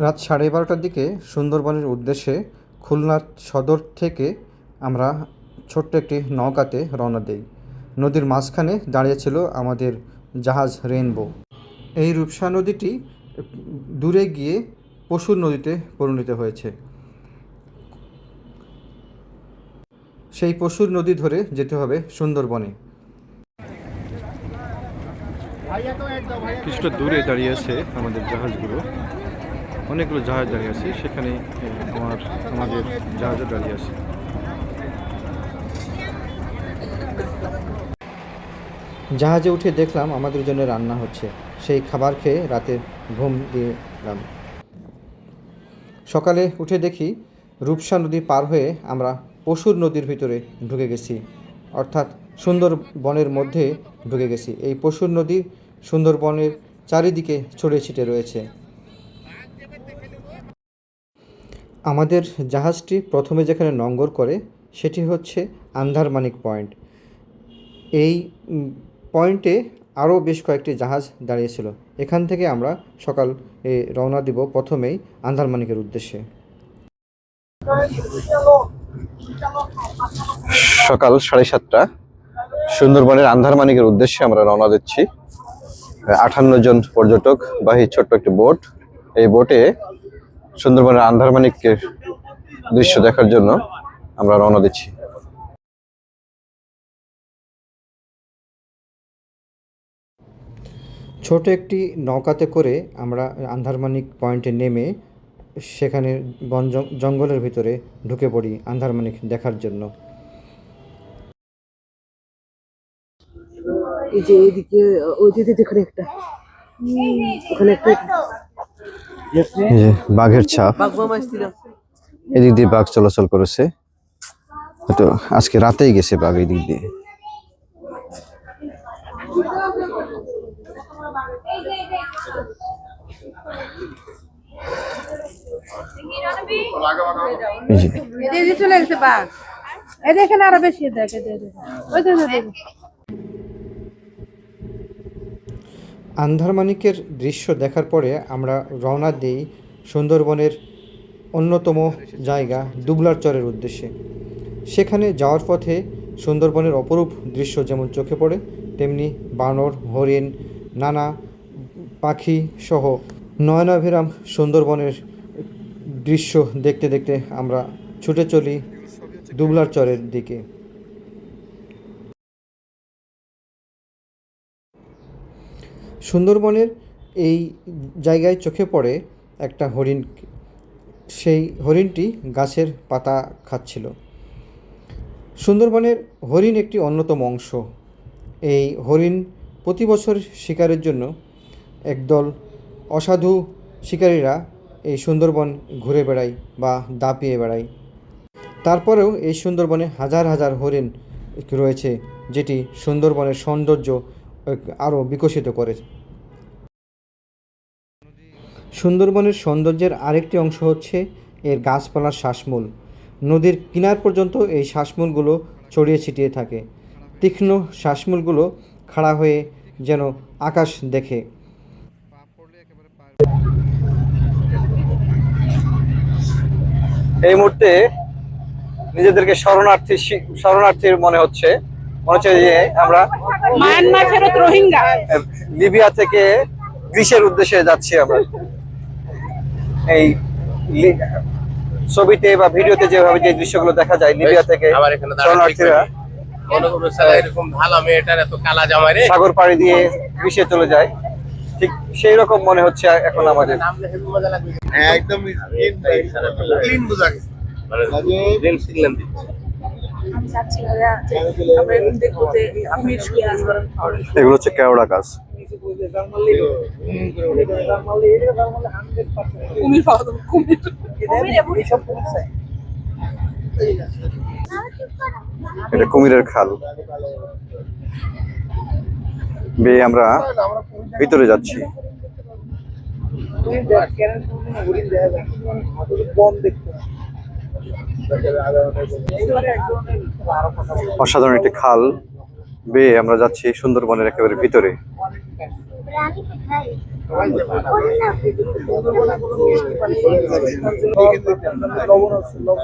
রাত 12:30টার দিকে সুন্দরবনের উদ্দেশ্যে খুলনা সদর থেকে আমরা ছোট্ট একটি নৌকাতে রওনা দেই। নদীর মাঝখানে দাঁড়িয়ে ছিল আমাদের জাহাজ রেইনবো। এই রূপসা নদীটি দূরে গিয়ে পশুর নদীতে পরিণত হয়েছে। সেই পশুর নদী ধরে যেতে হবে সুন্দরবনে। কিছুটা দূরে দাঁড়িয়ে আছে আমাদের জাহাজগুলো, অনেকগুলো জাহাজ দাঁড়িয়ে আছে, সেখানে আমাদের জাহাজও দাঁড়িয়ে আছে। জাহাজে উঠে দেখলাম আমাদের জন্য রান্না হচ্ছে। সেই খাবার খেয়ে রাতে ঘুম দিলাম। সকালে উঠে দেখি রূপসা নদী পার হয়ে আমরা পশুর নদীর ভিতরে ঢুকে গেছি, অর্থাৎ সুন্দরবনের মধ্যে ঢুকে গেছি। এই পশুর নদী সুন্দরবনের চারিদিকে ছড়িয়ে ছিটে রয়েছে। আমাদের জাহাজটি প্রথমে যেখানে নোঙর করে সেটি হচ্ছে আন্ধারমানিক পয়েন্ট। এই পয়েন্টে আরও বেশ কয়েকটি জাহাজ দাঁড়িয়েছিল। এখান থেকে আমরা রওনা দিব প্রথমেই আন্ধারমানিকের উদ্দেশ্যে। সকাল 7:30 সুন্দরবনের আন্ধারমানিকের উদ্দেশ্যে আমরা রওনা দিচ্ছি। 58 জন পর্যটক বাহী ছোট্ট একটি বোট। এই বোটে সুন্দরবনের আন্ধারমানিকের দৃশ্য দেখার জন্য আমরা রওনা দিচ্ছি। ছোট একটি নৌকাতে করে আমরা আন্ধারমানিক পয়েন্টে নেমে সেখানে বন জঙ্গলের ভিতরে ঢুকে পড়ি আন্ধারমানিক দেখার জন্য। এই যে এদিকে ওইদিকে দেখুন একটা, ওখানে একটা বাঘের ছাপ, এদিক দিয়ে বাঘ চলাচল করেছে। তো আজকে রাতেই গেছে বাঘ এই দিক দিয়ে। চলে গেছে বাঘ, এই দেখেন আরো বেশি দেখে। আন্ধারমানিকের দৃশ্য দেখার পরে আমরা রওনা দিই সুন্দরবনের অন্যতম জায়গা দুবলার চরের উদ্দেশ্যে। সেখানে যাওয়ার পথে সুন্দরবনের অপরূপ দৃশ্য যেমন চোখে পড়ে, তেমনি বানর, হরিণ, নানা পাখি সহ নয়নাভিরাম সুন্দরবনের দৃশ্য দেখতে দেখতে আমরা ছুটে চলি দুবলার চরের দিকে। সুন্দরবনের এই জায়গায় চোখে পড়ে একটা হরিণ। সেই হরিণটি গাছের পাতা খাচ্ছিল। সুন্দরবনের হরিণ একটি অন্যতম অংশ। এই হরিণ প্রতি বছর শিকারের জন্য একদল অসাধু শিকারীরা এই সুন্দরবন ঘুরে বেড়ায় বা দাপিয়ে বেড়ায়। তারপরেও এই সুন্দরবনে হাজার হাজার হরিণ রয়েছে, যেটি সুন্দরবনের সৌন্দর্য আরও বিকশিত করে। সুন্দরবনের সৌন্দর্যের আরেকটি অংশ হচ্ছে এর গাছপালার শ্বাসমূল। নদীর কিনার পর্যন্ত এই শ্বাসমূলগুলো ছড়িয়ে ছিটিয়ে থাকে। তীক্ষ্ণ শ্বাসমূলগুলো খাড়া হয়ে যেন আকাশ দেখে। এই মুহূর্তে নিজেদেরকে শরণার্থীর মনে হচ্ছে যে আমরা মায়ানমার ফেরত রোহিঙ্গা, লিবিয়া থেকে গ্রিসের উদ্দেশ্যে যাচ্ছি। আমরা এই ছবিতে বা ভিডিওতে যেভাবে যে দৃশ্যগুলো দেখা যায় লিবিয়া থেকে শরণার্থীরা এরকম ভালো মেয়েটার এত কালা জামাই রে সাগর পাড়ি দিয়ে গ্রিসে চলে যায়, ঠিক সেই রকম মনে হচ্ছে এখন আমাদের। একদম ক্লিন বোঝা গেছে, মানে সিগন্যাল দিচ্ছে। এগুলো হচ্ছে কেওড়া গাছ। এটা কুমিরের খাল বেয়ে আমরা ভিতরে যাচ্ছি। অসাধারণ একটি খাল বেয়ে আমরা যাচ্ছি সুন্দরবনের একেবারে ভিতরে।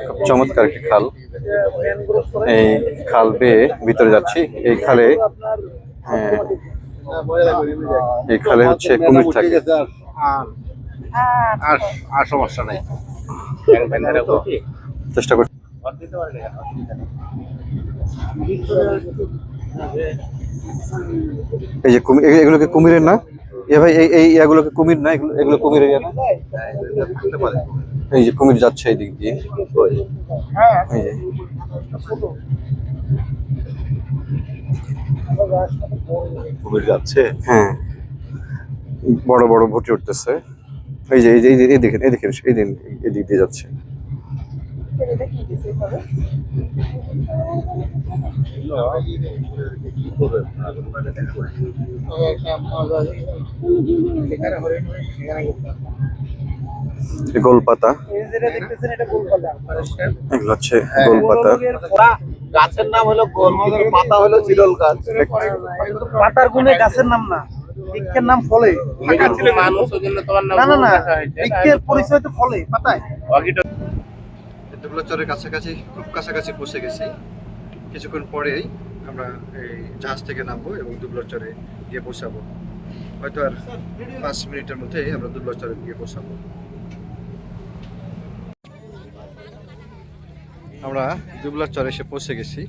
খুব চমৎকার একটি খাল। এই খাল বেয়ে ভিতরে যাচ্ছি। এই খালে হচ্ছে কুমির থাকে। আর সমস্যা নাই। চেষ্টা করছি। এই যে কুমির, এগুলোকে কুমিরের না এ ভাই? এই এগুলোকে কুমির না? এগুলো কুমিরের ইয়ে না? এই যে কুমির যাচ্ছে এই দিক দিয়ে। এই যে কুমির যাচ্ছে। হ্যাঁ, বড় বড় ভুটি উঠতেছে। এই যে এই দেখেন, এই দেখেন, এই দিন এদিক দিয়ে যাচ্ছে। গোলপাতা, এগুলো হচ্ছে গোলপাতা। গাছের নাম হলো গোল, কিন্তু পাতা হলো চিরল গাছ। পাতার গুণে গাছের নাম না, বৃক্ষের নাম ফলে। মানুষ ওই জন্য তোমার নাম না না না, রাখা হয়েছে। বৃক্ষের পরিচয় তো ফলে, পাতায়। দুবলাচরের কাছাকাছি, খুব কাছাকাছি পৌঁছে গেছি। কিছুক্ষণ পরেই আমরা এই জাহাজ থেকে নামবো এবং দুবলাচরে গিয়ে পৌঁছাবো। হয়তো আর 5 মিনিটের মধ্যেই আমরা দুবলাচরে গিয়ে পৌঁছাবো। আমরা দুবলাচরে এসে পৌঁছে গেছি।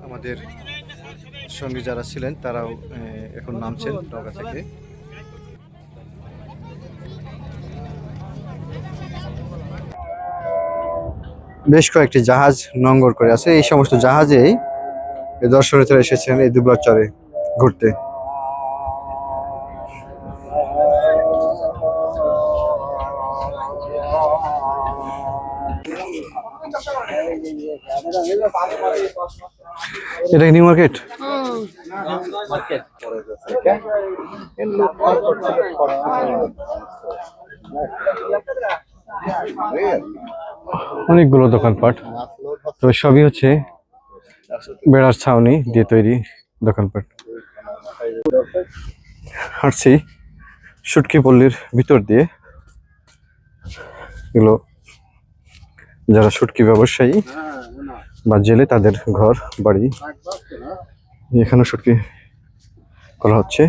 আমাদের সঙ্গে যারা ছিলেন তারাও এখন নামছেন নৌকা থেকে। বেশ কয়েকটি জাহাজ নোঙ্গর করে আছে। এই সমস্ত জাহাজেই দর্শনার্থীরা এসেছেন এই দুবলাচরে ঘুরতে। এটা নিউ মার্কেট। অনেকগুলো দোকানপাট, তবে সবই হচ্ছে বেড়ার ছাউনি দিয়ে তৈরি দোকানপাট। হাঁটছি শুটকি পল্লীর ভিতর দিয়ে। এগুলো যারা শুটকি ব্যবসায়ী বা জেলে তাদের ঘর বাড়ি। এখানে শুটকি করা হচ্ছে।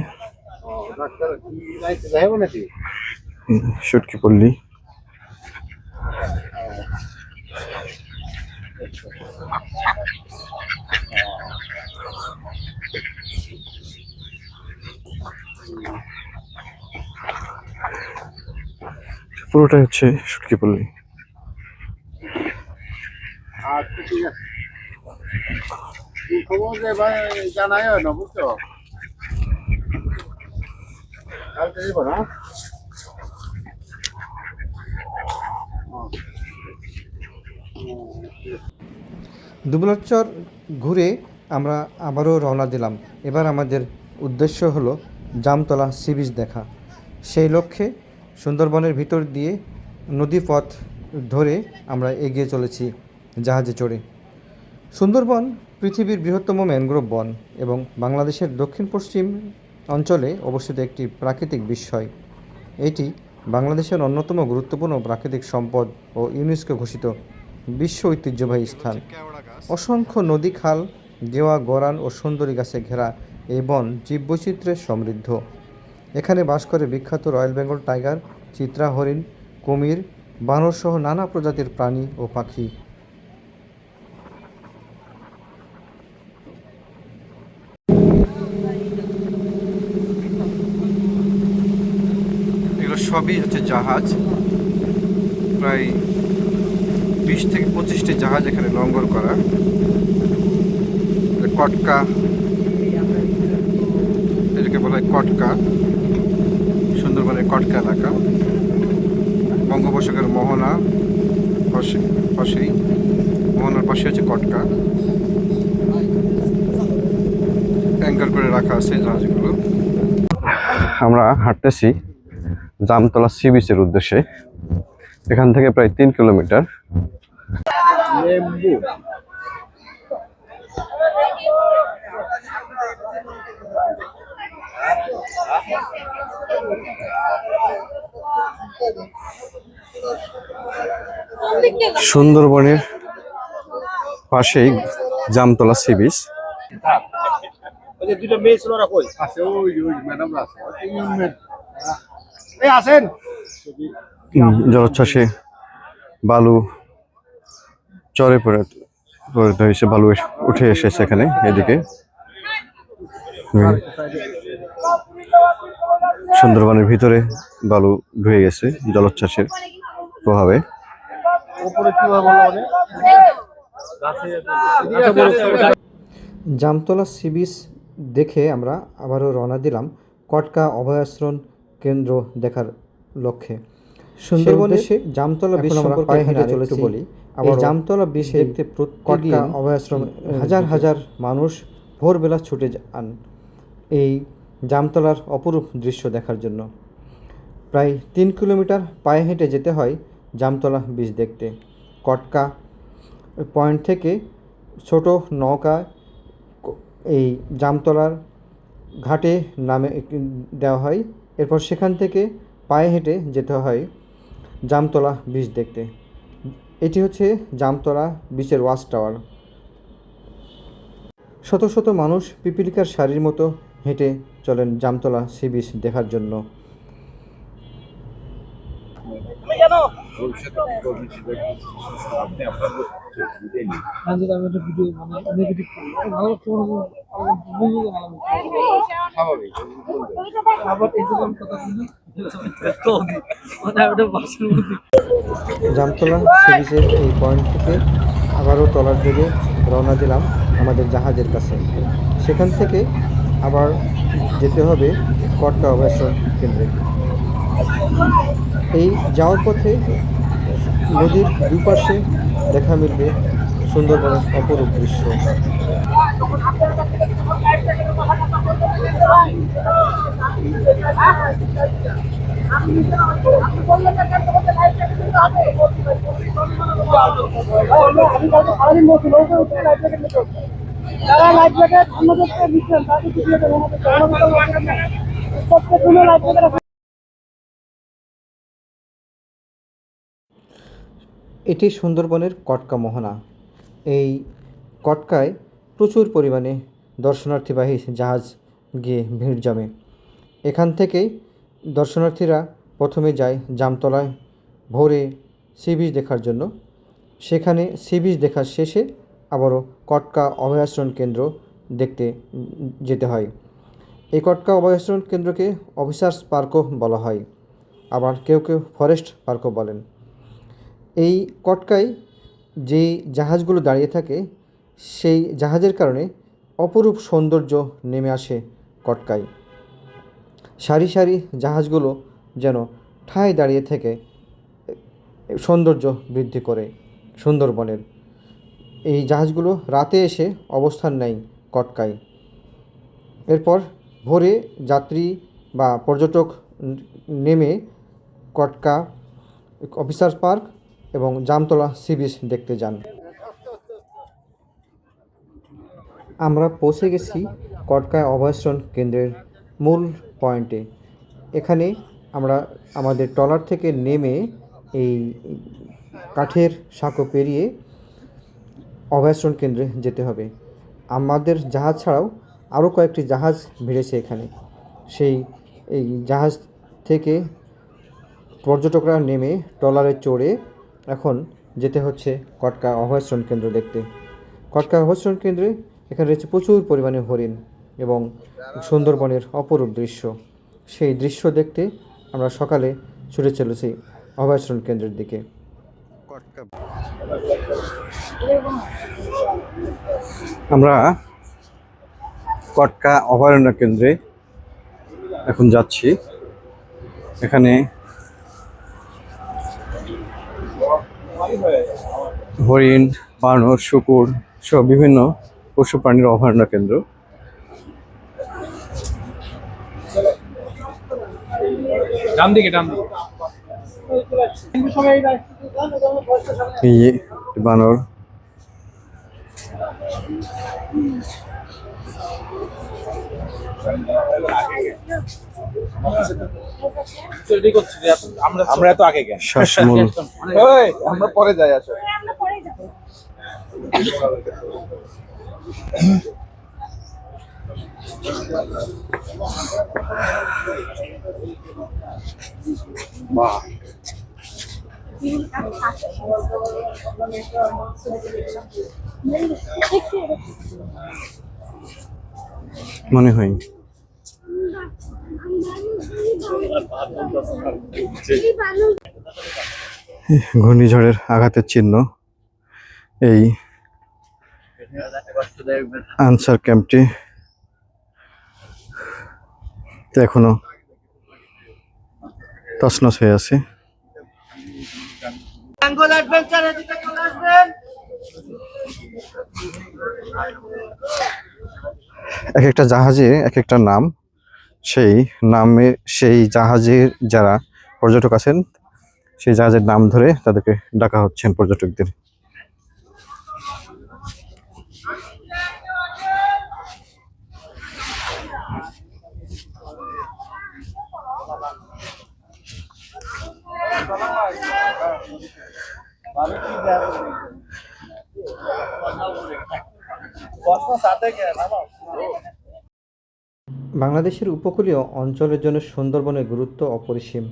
শুটকি পল্লী। পুরোটাই হচ্ছে শুটকি পল্লী। খবর যে ভাই জানাই হয় না, বুঝছো? কালকে যাব না। দুবলাচর ঘুরে আমরা আবারও রওনা দিলাম। এবার আমাদের উদ্দেশ্য হলো জামতলা সি বিচ দেখা। সেই লক্ষ্যে সুন্দরবনের ভিতর দিয়ে নদীপথ ধরে আমরা এগিয়ে চলেছি জাহাজে চড়ে। সুন্দরবন পৃথিবীর বৃহত্তম ম্যানগ্রোভ বন এবং বাংলাদেশের দক্ষিণ পশ্চিম অঞ্চলে অবস্থিত একটি প্রাকৃতিক বিস্ময়। এটি বাংলাদেশের অন্যতম গুরুত্বপূর্ণ প্রাকৃতিক সম্পদ ও ইউনেস্কো ঘোষিত বিশ্ব ঐতিহ্যবাহী স্থান। অসংখ্য নদী, খাল, গেওয়া, গরান ও সুন্দরী গাছে ঘেরা এই বন জীববৈচিত্র্যে সমৃদ্ধ। এখানে বাস করে বিখ্যাত রয়্যাল বেঙ্গল টাইগার, চিত্রা হরিণ, কুমির, বানর সহ নানা প্রজাতির প্রাণী ও পাখি। এগুলো সবই হচ্ছে জাহাজ। প্রায় 20 থেকে 25টি জাহাজ এখানে লঙ্গর করা। কটকা, এটাকে বলা হয় কটকা, সুন্দরবনের কটকা এলাকা। বঙ্গোপসাগর মোহনা পাশেই, মোহনার পাশে হচ্ছে কটকা। অ্যাঙ্কার করে রাখা আছে জাহাজগুলো। আমরা হাঁটতেছি জামতলা সি বিচের উদ্দেশ্যে। এখান থেকে প্রায় 3 কিলোমিটার। সুন্দরবনের পাশেই জামতলা সি বিচ। দুটো মেয়ে ছিল ওরা কই আসেন জলোচ্ছ্বাসে বালু চরে পরিণত হয়েছে, বালু উঠে এসেছে এখানে এদিকে। সুন্দরবনের ভিতরে বালু ঢুকে গেছে জলোচ্ছ্বাসের প্রভাবে। জামতলা সি বিচ দেখে আমরা আবারও রওনা দিলাম কটকা অভয়াশ্রম কেন্দ্র দেখার লক্ষ্যে। সুন্দরবনে জামতলা বিচ সম্পর্কে পায়ে হেঁটে চলেছি বলি। এই জামতলা বিচ দেখতে কটকা অভয়াশ্রম হাজার হাজার মানুষ ভোরবেলা ছুটে যান এই জামতলার অপরূপ দৃশ্য দেখার জন্য। প্রায় 3 কিলোমিটার পায়ে হেঁটে যেতে হয় জামতলা বিচ দেখতে। কটকা পয়েন্ট থেকে ছোট নৌকা এই জামতলার ঘাটে নামে দেওয়া হয়, এরপর সেখান থেকে পায়ে হেঁটে যেতে হয় জামতলা বিচ দেখতে। এটি হচ্ছে জামতলা বিচের ওয়াচ টাওয়ার। শত শত মানুষ পিপিলিকার সারির মতো হেঁটে চলেন জামতলা সি বিচ দেখার জন্য। জামতলা সি বিচের এই পয়েন্ট থেকে আবারও ট্রলার যোগে রওনা দিলাম আমাদের জাহাজের কাছে। সেখান থেকে আবার যেতে হবে কটকা অভয়াশ্রম কেন্দ্রে। এই যাওয়ার পথে নদীর দুপাশে দেখা মিলবে সুন্দরবনের অপরূপ দৃশ্য। এটি সুন্দরবনের কটকা মোহনা। এই কটকায় প্রচুর পরিমাণে দর্শনার্থীবাহী জাহাজ গিয়ে ভিড় জমে। এখান থেকেই দর্শনার্থীরা প্রথমে যায় জামতলায় ভোরে সি বিচ দেখার জন্য। সেখানে সি বিচ দেখার শেষে আবারও কটকা অভয়াশ্রম কেন্দ্র দেখতে যেতে হয়। এই কটকা অভয়াশ্রম কেন্দ্রকে অফিসার্স পার্কও বলা হয়, আবার কেউ কেউ ফরেস্ট পার্কও বলেন। এই কটকায় যেই জাহাজগুলো দাঁড়িয়ে থাকে সেই জাহাজের কারণে অপরূপ সৌন্দর্য নেমে আসে কটকায়। সারি সারি জাহাজগুলো যেন ঠায় দাঁড়িয়ে থেকে সৌন্দর্য বৃদ্ধি করে সুন্দরবনের। এই জাহাজগুলো রাতে এসে অবস্থান নেয় কটকায়। এরপর ভোরে যাত্রী বা পর্যটক নেমে কটকা অফিসার্স পার্ক এবং জামতলা সি বিচ দেখতে যান। আমরা পৌঁছে গেছি কটকা অভয়াশ্রম কেন্দ্রের মূল পয়েন্টে। এখানে আমরা আমাদের ট্রলার থেকে নেমে এই কাঠের সাঁকো পেরিয়ে অভয়াশ্রম কেন্দ্রে যেতে হবে। আমাদের জাহাজ ছাড়াও আরও কয়েকটি জাহাজ ভিড়েছে এখানে। সেই এই জাহাজ থেকে পর্যটকরা নেমে ট্রলারে চড়ে এখন যেতে হচ্ছে কটকা অভয়াশ্রম কেন্দ্র দেখতে। কটকা অভয়াশ্রম কেন্দ্রে এখানে রয়েছে প্রচুর পরিমাণে হরিণ এবং সুন্দরবনের অপরূপ দৃশ্য। সেই দৃশ্য দেখতে আমরা সকালে ছুটে চলেছি অভয়াশ্রম কেন্দ্রের দিকে। আমরা কটকা অভয়ারণ্য কেন্দ্রে এখন যাচ্ছি। এখানে হরিণ, বানর, শূকর সব বিভিন্ন পশু প্রাণীর অভয়ারণ্য কেন্দ্র। এই বানর, আমরা এত আগে কেন? শ্বাসমূল আমরা পরে যাই আসলে। মনে হয় ঘূর্ণিঝড়ের আঘাতের চিহ্ন এই আনসার ক্যাম্পটি এখনো তছনছ হয়ে আছে। এক একটা জাহাজে এক একটা নাম, সেই নামে সেই জাহাজের যারা পর্যটক আছেন সেই জাহাজের নাম ধরে তাদেরকে ডাকা হচ্ছেন পর্যটকদের। বাংলাদেশের উপকূলীয় অঞ্চলের জন্য সুন্দরবনের গুরুত্ব অপরিসীম।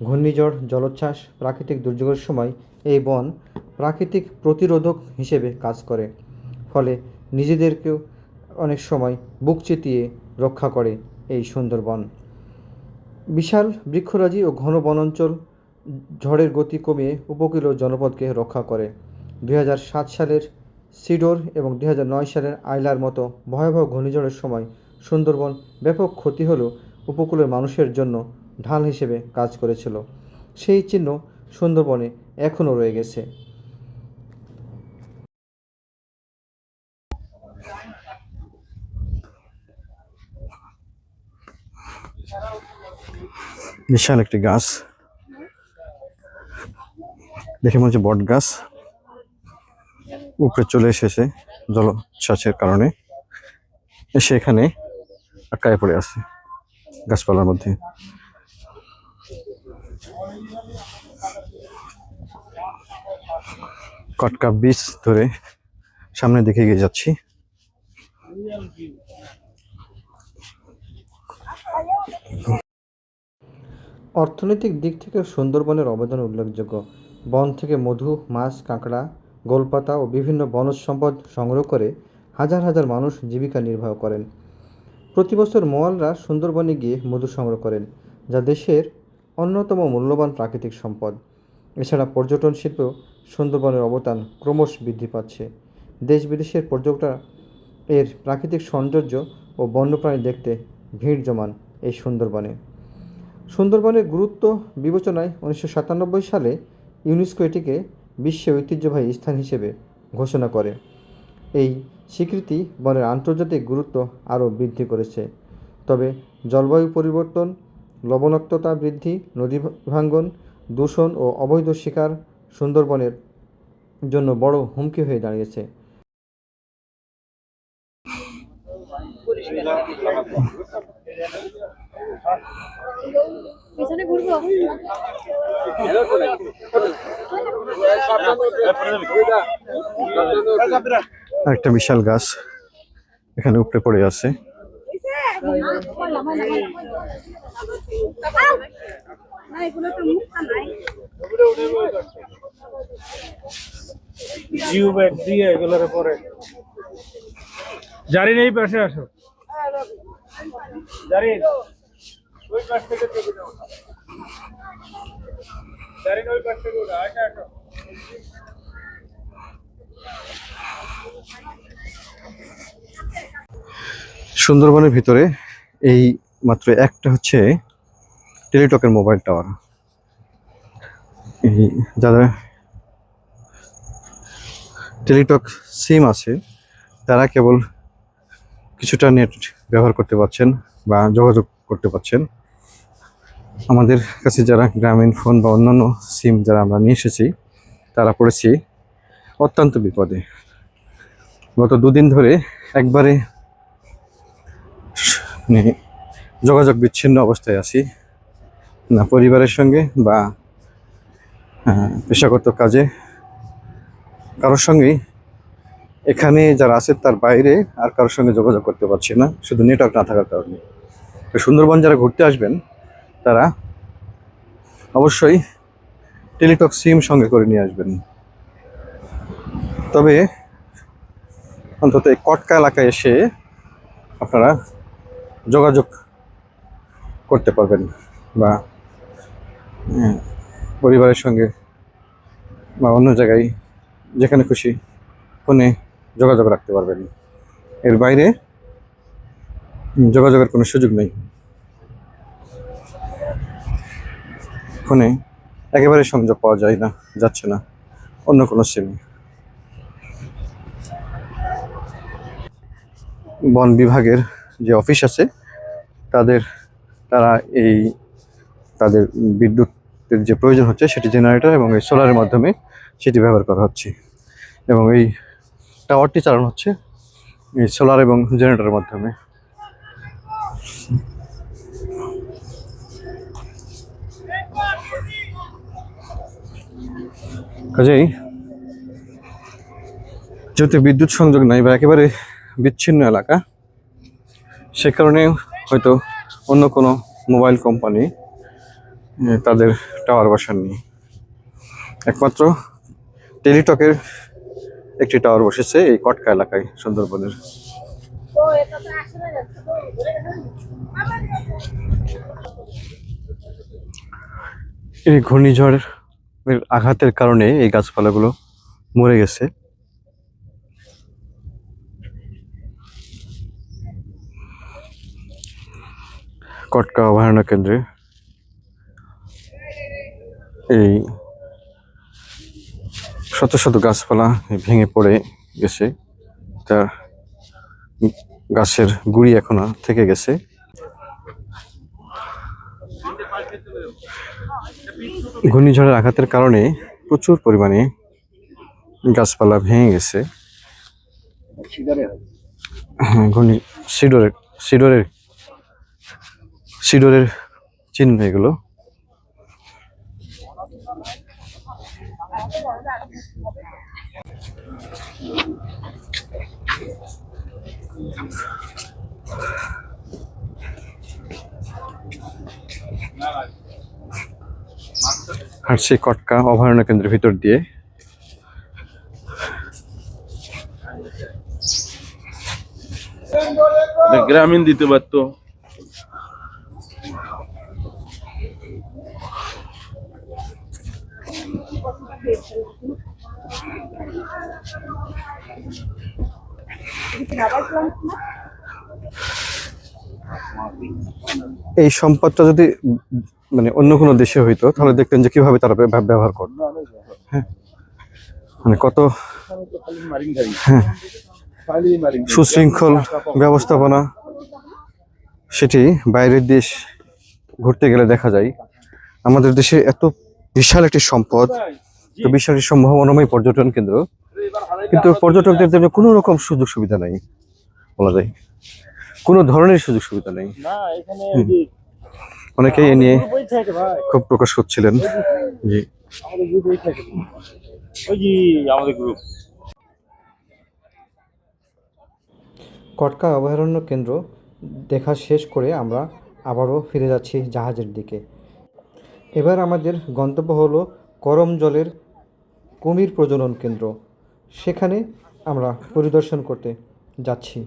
ঘূর্ণিঝড়, জলোচ্ছ্বাস, প্রাকৃতিক দুর্যোগের সময় এই বন প্রাকৃতিক প্রতিরোধক হিসেবে কাজ করে, ফলে নিজেদেরকেও অনেক সময় বুক চিতিয়ে রক্ষা করে এই সুন্দরবন। বিশাল বৃক্ষরাজি ও ঘন বনাঞ্চল ঝড়ের গতি কমিয়ে উপকূলীয় জনপদকে রক্ষা করে। 2007 সালের সিডর এবং 2009 সালের আইলার মতো ভয়াবহ ঘূর্ণিঝড়ের সময় সুন্দরবন ব্যাপক ক্ষতি হলেও উপকূলের মানুষের জন্য ঢাল হিসেবে কাজ করেছিল। সেই চিহ্ন সুন্দরবনে এখনও রয়ে গেছে। বিশাল একটি গাছ, দেখে মনে হচ্ছে বট গাছ, উপরে চলে এসেছে জলোচ্ছ্বাসের কারণে, এসে এখানে আটকায় পড়ে আছে গাছপালার মধ্যে। কটকা বীচ ধরে সামনে দিকে এগিয়ে যাচ্ছি। অর্থনৈতিক দিক থেকে সুন্দরবনের অবদান উল্লেখযোগ্য। বন থেকে মধু, মাছ, কাঁকড়া, গোলপাতা ও বিভিন্ন বনজ সম্পদ সংগ্রহ করে হাজার হাজার মানুষ জীবিকা নির্বাহ করেন। প্রতি বছর মওয়ালরা সুন্দরবনে গিয়ে মধু সংগ্রহ করেন, যা দেশের অন্যতম মূল্যবান প্রাকৃতিক সম্পদ। এছাড়া পর্যটন শিল্পেও সুন্দরবনের অবদান ক্রমশ বৃদ্ধি পাচ্ছে। দেশ বিদেশের পর্যটকরা এর প্রাকৃতিক সৌন্দর্য ও বন্যপ্রাণী দেখতে ভিড় জমান এই সুন্দরবনে। সুন্দরবনের গুরুত্ব বিবেচনায় 1997 সালে ইউনেস্কো এটিকে বিশ্ব ঐতিহ্যবাহী স্থান হিসেবে ঘোষণা করে। এই স্বীকৃতি বনের আন্তর্জাতিক গুরুত্ব আরও বৃদ্ধি করেছে। তবে জলবায়ু পরিবর্তন, লবণাক্ততা বৃদ্ধি, নদী ভাঙ্গন, দূষণ ও অবৈধ শিকার সুন্দরবনের জন্য বড় হুমকি হয়ে দাঁড়িয়েছে। একটা বিশাল গাছ এখানে উপরে পড়ে আছে। জিও ব্যাগ দিয়ে এগুলোর পরে জারি নেই, পাশে আসো জারি, ওই পাশ থেকে চলে যাও, জারি ওই পাশ থেকে ওঠা, আসো আসো। সুন্দরবনের ভিতরে এই মাত্র একটা হচ্ছে টেলিটকের মোবাইল টাওয়ার। এই যারা টেলিটক সিম আছে তারা কেবল কিছুটা নেট ব্যবহার করতে পারছেন বা যোগাযোগ করতে পারছেন। আমাদের কাছে যারা গ্রামীণ ফোন বা অন্যান্য সিম যারা আমরা নিয়ে এসেছি তারা পড়েছি অত্যন্ত বিপদে। গত 2 দিন ধরে একবারে যোগাযোগ বিচ্ছিন্ন অবস্থায় আছি, না পরিবারের সঙ্গে বা পেশাগত কাজে কারোর সঙ্গেই এখানে যারা আছে তার বাইরে আর কারোর সঙ্গে যোগাযোগ করতে পারছি না, শুধু নেটওয়ার্ক না থাকার কারণে। তো সুন্দরবন যারা ঘুরতে আসবেন তারা অবশ্যই টেলিটক সিম সঙ্গে করে নিয়ে আসবেন। তবে অন্তত এই কটকা এলাকায় এসে আপনারা যোগাযোগ করতে পারবেন বা পরিবারের সঙ্গে বা অন্য জায়গায় যেখানে খুশি ফোনে যোগাযোগ রাখতে পারবেন। এর বাইরে যোগাযোগের কোনো সুযোগ নেই। ফোনে একেবারে সংযোগ পাওয়া যায় না, যাচ্ছে না অন্য কোনো সিম। বন বিভাগের যে অফিস আছে তারা তাদের বিদ্যুতের যে প্রয়োজন হচ্ছে সেটি জেনারেটর এবং এই সোলারের মাধ্যমে সেটি ব্যবহার করা হচ্ছে, এবং এই টাওয়ারটি চালানো হচ্ছে এই সোলার এবং জেনারেটরের মাধ্যমে। কাজেই যেহেতু বিদ্যুৎ সংযোগ নাই বা একেবারে বিচ্ছিন্ন এলাকা, সে কারণে হয়তো অন্য কোনো মোবাইল কোম্পানি তাদের টাওয়ার বসাননি। একমাত্র টেলিটকের একটি টাওয়ার বসেছে এই কটকা এলাকায় সুন্দরবনের। এই ঘূর্ণিঝড়ের আঘাতের কারণে এই গাছপালাগুলো মরে গেছে। কটকা অভয়ারণ্য কেন্দ্রে এই শত শত গাছপালা ভেঙে পড়ে গেছে, তার গাছের গুঁড়ি এখনো থেকে গেছে। ঘূর্ণিঝড়ের আঘাতের কারণে প্রচুর পরিমাণে গাছপালা ভেঙে গেছে। হ্যাঁ, সিডরের চিহ্ন এগুলো। হাঁটছি কটকা অভয়ারণ্য কেন্দ্রের ভিতর দিয়ে। গ্রামীণ দিতে পারতো। এই সম্পদটা যদি মানে অন্য কোনো দেশে হইতো তাহলে দেখতেন যে কিভাবে তারা ব্যবহার করতো। হ্যাঁ, মানে কত সুশৃঙ্খল ব্যবস্থাপনা সেটি বাইরের দেশ ঘুরতে গেলে দেখা যায়। আমাদের দেশে এত বিশাল একটি সম্পদ, তো বিশাল একটি সম্ভাবনাময় পর্যটন কেন্দ্র, কিন্তু পর্যটকদের জন্য কোনো রকম সুযোগ সুবিধা নাই বলা যায়, কোনো ধরনের সুযোগ সুবিধা নেই। অনেকেই এ নিয়ে খুব প্রকাশ করছিলেন। জি, কটকা অভয়ারণ্য কেন্দ্র দেখা শেষ করে আমরা আবারও ফিরে যাচ্ছি জাহাজের দিকে। এবার আমাদের গন্তব্য হলো করমজলের কুমির প্রজনন কেন্দ্র, সেখানে আমরা পরিদর্শন করতে যাচ্ছি।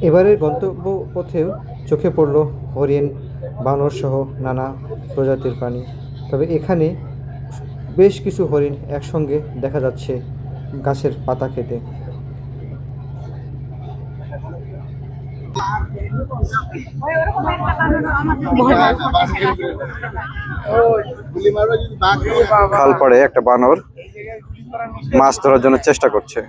এবারের গন্তব্য পথেও চোখে পড়ল হরিণ, বানর সহ নানা প্রজাতির প্রাণী। তবে এখানে বেশ কিছু হরিণ একসঙ্গে দেখা যাচ্ছে গাছের পাতা খেতে। খাল পাড়ে একটা বানর মাছ ধরার জন্য চেষ্টা করছে।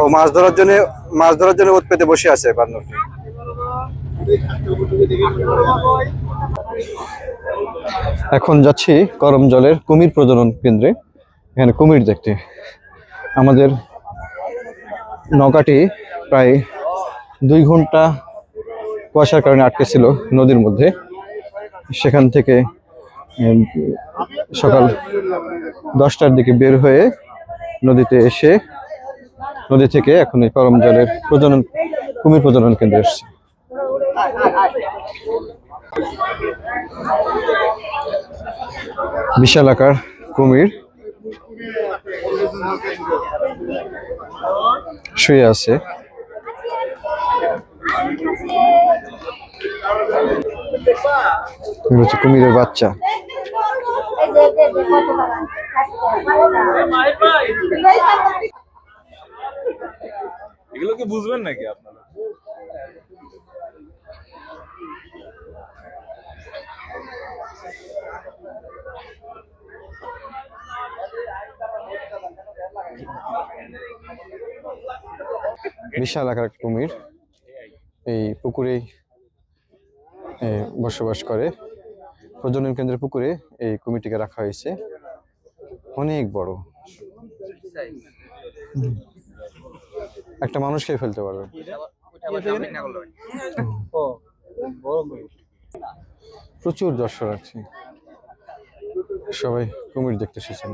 ও মাছ ধরার জন্য ওত পেতে বসে আছে বান্দরটি। এখন যাচ্ছি করমজলের কুমির প্রজনন কেন্দ্রে, এখানে কুমির দেখতে। আমাদের নৌকাটি প্রায় 2 ঘন্টা কুয়াশার কারণে আটকে ছিল নদীর মধ্যে। সেখান থেকে সকাল 10টার দিকে বের হয়ে নদীতে এসে নদী থেকে এখন এই করমজলের কুমির প্রজনন কেন্দ্রে এসেছে। বিশাল আকার কুমির শুয়ে আছে। হচ্ছে কুমিরের বাচ্চা। এগুলো কি বুঝবেন নাকি আপনারা? বিশাল আকার কুমির এই পুকুরেই বসবাস করে। প্রজনন কেন্দ্রের পুকুরে এই কুমিরটিকে রাখা হয়েছে। অনেক বড়, একটা মানুষ খেয়ে ফেলতে পারবে। প্রচুর দর্শনার্থী, সবাই কুমির দেখতে এসেছেন।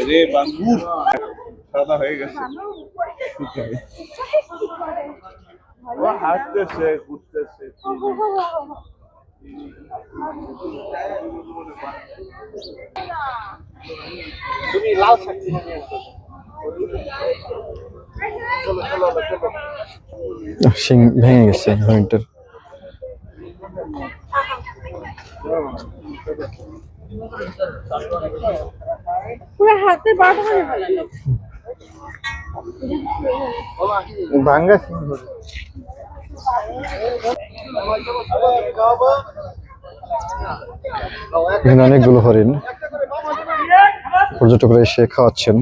রে বাঙ্গুর সাদা হয়ে গেছে, ও হাঁটতেছে ঘুরতেছে। তুমি লাল শাকছি শিং ভেঙে গেছে হরিণটার। পুরো হাতে বাটা হয়ে গেল ভাঙ্গা এখানে অনেকগুলো হরিণ পর্যটকরা এসে খাওয়াচ্ছেন।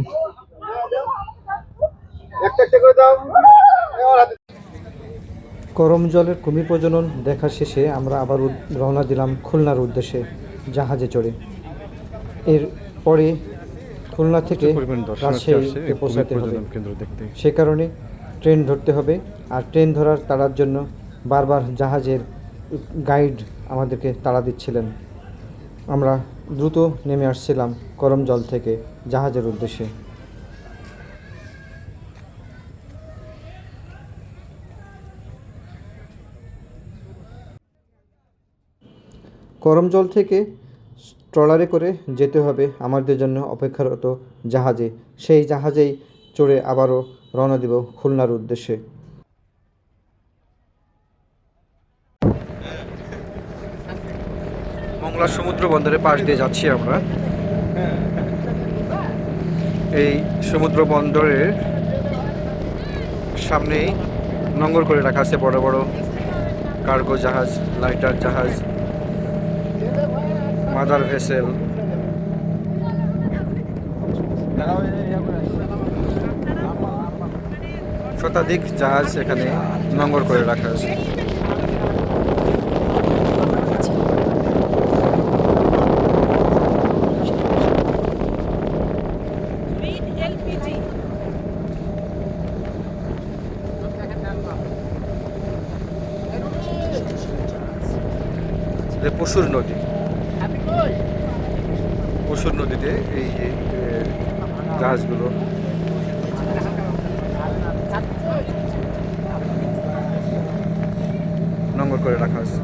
করমজলের কুমির প্রজনন দেখা শেষে আমরা আবার রওনা দিলাম খুলনার উদ্দেশ্যে জাহাজে চড়ে। এর পরে খুলনা থেকে রাজশাহীতে পৌঁছাতে হবে, সে কারণে ট্রেন ধরতে হবে। আর ট্রেন ধরার তাড়ার জন্য বারবার জাহাজের গাইড আমাদেরকে তাড়া দিচ্ছিলেন। আমরা দ্রুত নেমে আসছিলাম করমজল থেকে জাহাজের উদ্দেশ্যে। করমজল থেকে ট্রলারে করে যেতে হবে আমাদের জন্য অপেক্ষারত জাহাজে। সেই জাহাজেই চড়ে আবারও রওনা দিব খুলনার উদ্দেশ্যে। মংলা সমুদ্র বন্দরের পাশ দিয়ে যাচ্ছি আমরা। এই সমুদ্র বন্দরের সামনেই নোঙর করে রাখা আছে বড় বড় কার্গো জাহাজ, লাইটার জাহাজ, মাদার ভেসেল। শতাধিক জাহাজ এখানে নোঙর করে রাখা আছে। পশুর নদী, পশুর নদীতে এই জাহাজগুলো নোঙর করে রাখা আছে।